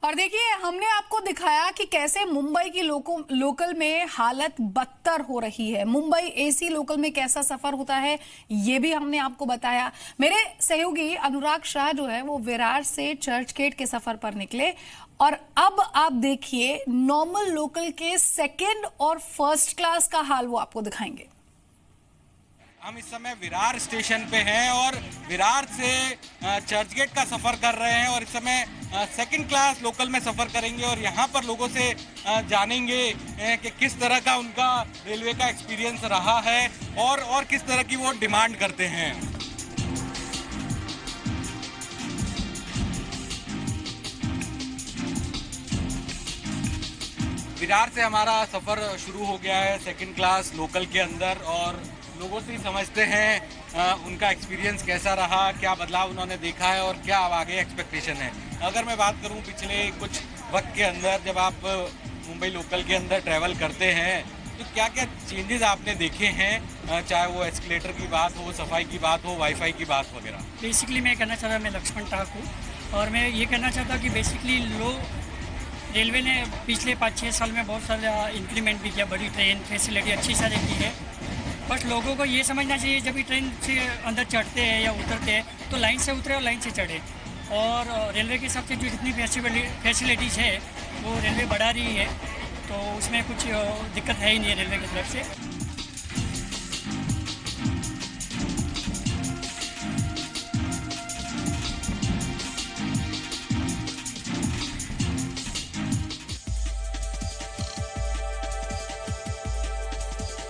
और देखिए, हमने आपको दिखाया कि कैसे मुंबई की लोकल में हालत बदतर हो रही है। मुंबई एसी लोकल में कैसा सफर होता है ये भी हमने आपको बताया। मेरे सहयोगी अनुराग शाह जो है वो विरार से चर्च गेट के सफर पर निकले और अब आप देखिए नॉर्मल लोकल के सेकेंड और फर्स्ट क्लास का हाल वो आपको दिखाएंगे। हम इस समय विरार स्टेशन पे हैं और विरार से चर्च गेट का सफ़र कर रहे हैं और इस समय सेकंड क्लास लोकल में सफ़र करेंगे और यहाँ पर लोगों से जानेंगे कि किस तरह का उनका रेलवे का एक्सपीरियंस रहा है और किस तरह की वो डिमांड करते हैं। विरार से हमारा सफ़र शुरू हो गया है सेकंड क्लास लोकल के अंदर और लोगों से ही समझते हैं उनका एक्सपीरियंस कैसा रहा, क्या बदलाव उन्होंने देखा है और क्या अब आगे एक्सपेक्टेशन है। अगर मैं बात करूं पिछले कुछ वक्त के अंदर जब आप मुंबई लोकल के अंदर ट्रैवल करते हैं तो क्या क्या चेंजेस आपने देखे हैं, चाहे वो एस्केलेटर की बात हो, सफाई की बात हो, वाईफाई की बात वगैरह। बेसिकली मैं कहना चाहता, मैं लक्ष्मण ठाक हूँ और मैं ये कहना चाहता कि बेसिकली रेलवे ने पिछले 5-6 साल में बहुत सारा इंप्लीमेंट भी किया, बड़ी ट्रेन फैसिलिटी अच्छी सारी की है। बट लोगों को ये समझना चाहिए जब भी ट्रेन से अंदर चढ़ते हैं या उतरते हैं तो लाइन से उतरे और लाइन से चढ़े। और रेलवे के हिसाब से जो जितनी फैसिलिटीज़ है वो रेलवे बढ़ा रही है, तो उसमें कुछ दिक्कत है ही नहीं है रेलवे की तरफ से।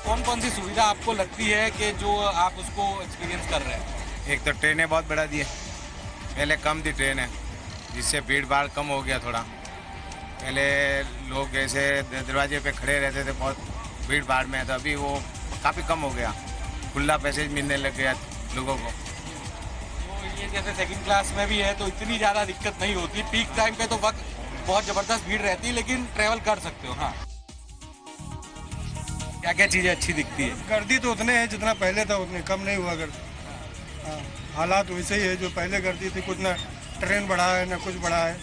कौन कौन सी सुविधा आपको लगती है कि जो आप उसको एक्सपीरियंस कर रहे हैं? एक तो ट्रेनें बहुत बढ़ा दी है, पहले कम थी ट्रेनें जिससे भीड़ भाड़ कम हो गया थोड़ा। पहले लोग ऐसे दरवाजे पे खड़े रहते थे बहुत भीड़ भाड़ में, तो अभी वो काफ़ी कम हो गया, खुला पैसेज मिलने लग गया लोगों को। तो ये जैसे सेकंड क्लास में भी है तो इतनी ज़्यादा दिक्कत नहीं होती, पीक टाइम पे तो वक्त बहुत ज़बरदस्त भीड़ रहती है लेकिन ट्रैवल कर सकते हो। हाँ, क्या क्या चीज़ें अच्छी दिखती है? गर्दी तो उतने है जितना पहले था, उतने कम नहीं हुआ गर्दी। हाँ, हालात वैसे ही है, जो पहले गर्दी थी, कुछ ना ट्रेन बढ़ा है ना कुछ बढ़ा है,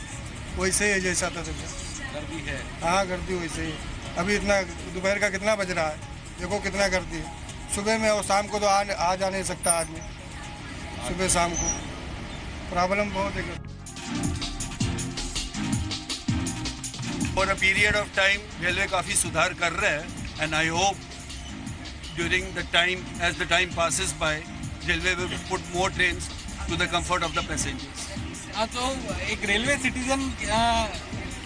वैसे ही है जैसा था गर्दी है। हाँ, गर्दी वैसे ही। अभी इतना दोपहर का कितना बज रहा है, देखो कितना गर्दी है। सुबह में और शाम को तो आ जा नहीं सकता आदमी, सुबह शाम को प्रॉब्लम बहुत है। For a period of time railway काफ़ी सुधार कर रहे हैं and I hope during the time, as the time passes by, railway will put more trains to the comfort of the passengers. तो एक रेलवे सिटीजन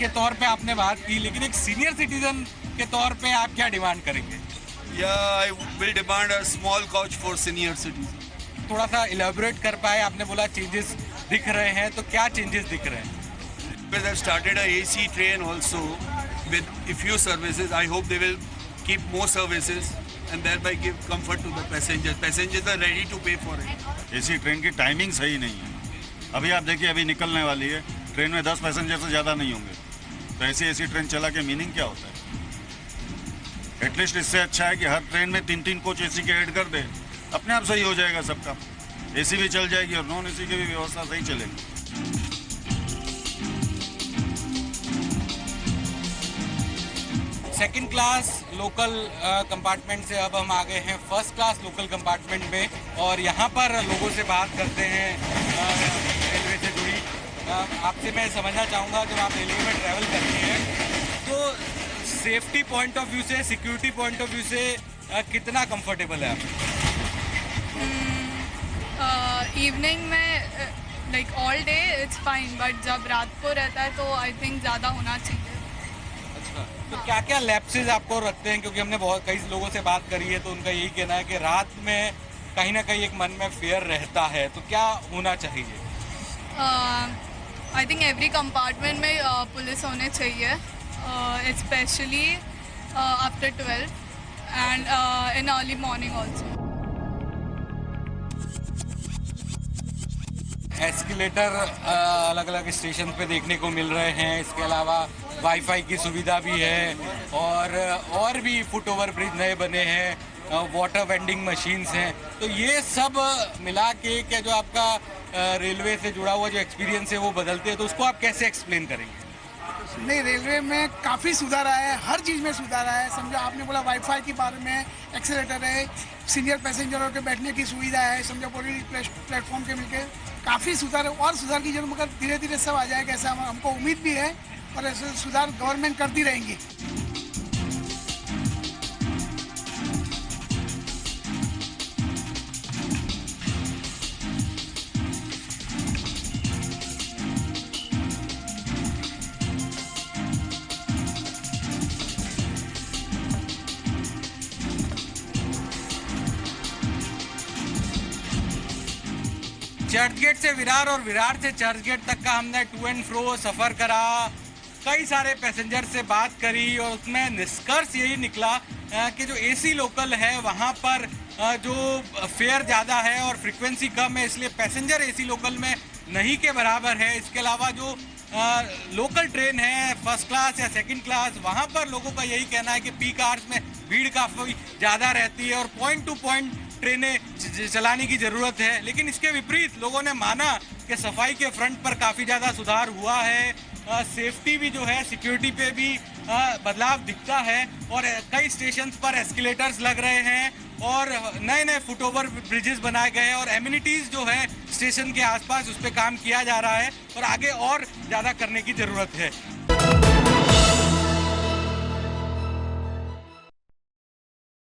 के तौर पे आपने बात की, लेकिन एक सीनियर सिटीजन के तौर पे आप क्या डिमांड करेंगे? Yeah, I will demand a small couch for senior citizens. थोड़ा सा इलेबोरेट कर पाए। आपने बोला चेंजेस दिख रहे हैं, तो क्या चेंजेस दिख रहे हैं? They have started a AC train also with a few services. I hope they will keep more services and thereby give comfort to the passengers. Passengers are ready to pay for it. AC train की timing सही नहीं है। अभी आप देखिए, अभी निकलने वाली है, ट्रेन में 10 पैसेंजर से ज़्यादा नहीं होंगे, तो ऐसी एसी ट्रेन चला के मीनिंग क्या होता है? एटलीस्ट इससे अच्छा है कि हर ट्रेन में 3-3 कोच एसी के ऐड कर दे, अपने आप सही हो जाएगा सबका। एसी भी चल जाएगी और नॉन एसी की भी व्यवस्था सही चलेगी। सेकंड क्लास लोकल कंपार्टमेंट से अब हम आ गए हैं फर्स्ट क्लास लोकल कंपार्टमेंट में और यहाँ पर लोगों से बात करते हैं रेलवे से जुड़ी। आपसे मैं समझना चाहूँगा, जब आप रेलवे में ट्रैवल करते हैं तो सेफ्टी पॉइंट ऑफ व्यू से, सिक्योरिटी पॉइंट ऑफ व्यू से कितना कंफर्टेबल है आप? इवनिंग में like all day it's fine, but जब रात को रहता है तो आई थिंक ज़्यादा होना चाहिए। तो क्या क्या लैप्सेस आपको रखते हैं? क्योंकि हमने बहुत कई लोगों से बात करी है तो उनका यही कहना है कि रात में कहीं ना कहीं एक मन में फियर रहता है, तो क्या होना चाहिए? आई थिंक एवरी कंपार्टमेंट में पुलिस होने चाहिए, specially after 12 and in early morning also. Escalator अलग अलग स्टेशन पे देखने को मिल रहे हैं, इसके अलावा वाईफाई की सुविधा भी है और भी फुट ओवर ब्रिज नए बने हैं, वाटर वेंडिंग मशीन्स हैं। तो ये सब मिला के क्या जो आपका रेलवे से जुड़ा हुआ जो एक्सपीरियंस है वो बदलते हैं, तो उसको आप कैसे एक्सप्लेन करेंगे? नहीं, रेलवे में काफ़ी सुधार आया है, हर चीज़ में सुधार आया है। समझो आपने बोला वाईफाई के बारे में, एक्सीलेटर है, सीनियर पैसेंजरों के बैठने की सुविधा है, समझो पूरी प्लेटफॉर्म के मिलकर काफ़ी सुधार है। और सुधार की जरूरत, मगर धीरे धीरे सब आ जाएगा, ऐसा हमको उम्मीद भी है और ऐसे सुधार गवर्नमेंट करती रहेंगी। चर्चगेट से विरार और विरार से चर्चगेट तक का हमने टू एंड फ्रो सफ़र करा, कई सारे पैसेंजर से बात करी और उसमें निष्कर्ष यही निकला कि जो एसी लोकल है वहाँ पर जो फेयर ज़्यादा है और फ्रीक्वेंसी कम है, इसलिए पैसेंजर एसी लोकल में नहीं के बराबर है। इसके अलावा जो लोकल ट्रेन है फर्स्ट क्लास या सेकंड क्लास, वहाँ पर लोगों का यही कहना है कि पीक आवर्स में भीड़ काफ़ी ज़्यादा रहती है और पॉइंट टू पॉइंट ट्रेनें चलाने की ज़रूरत है। लेकिन इसके विपरीत लोगों ने माना कि सफाई के फ्रंट पर काफ़ी ज़्यादा सुधार हुआ है, सेफ्टी भी जो है, सिक्योरिटी पे भी बदलाव दिखता है और कई स्टेशंस पर एस्केलेटर्स लग रहे हैं और नए नए फुटओवर ब्रिजेस बनाए गए हैं और एमिनिटीज़ जो है स्टेशन के आसपास उस पर काम किया जा रहा है और आगे और ज़्यादा करने की ज़रूरत है।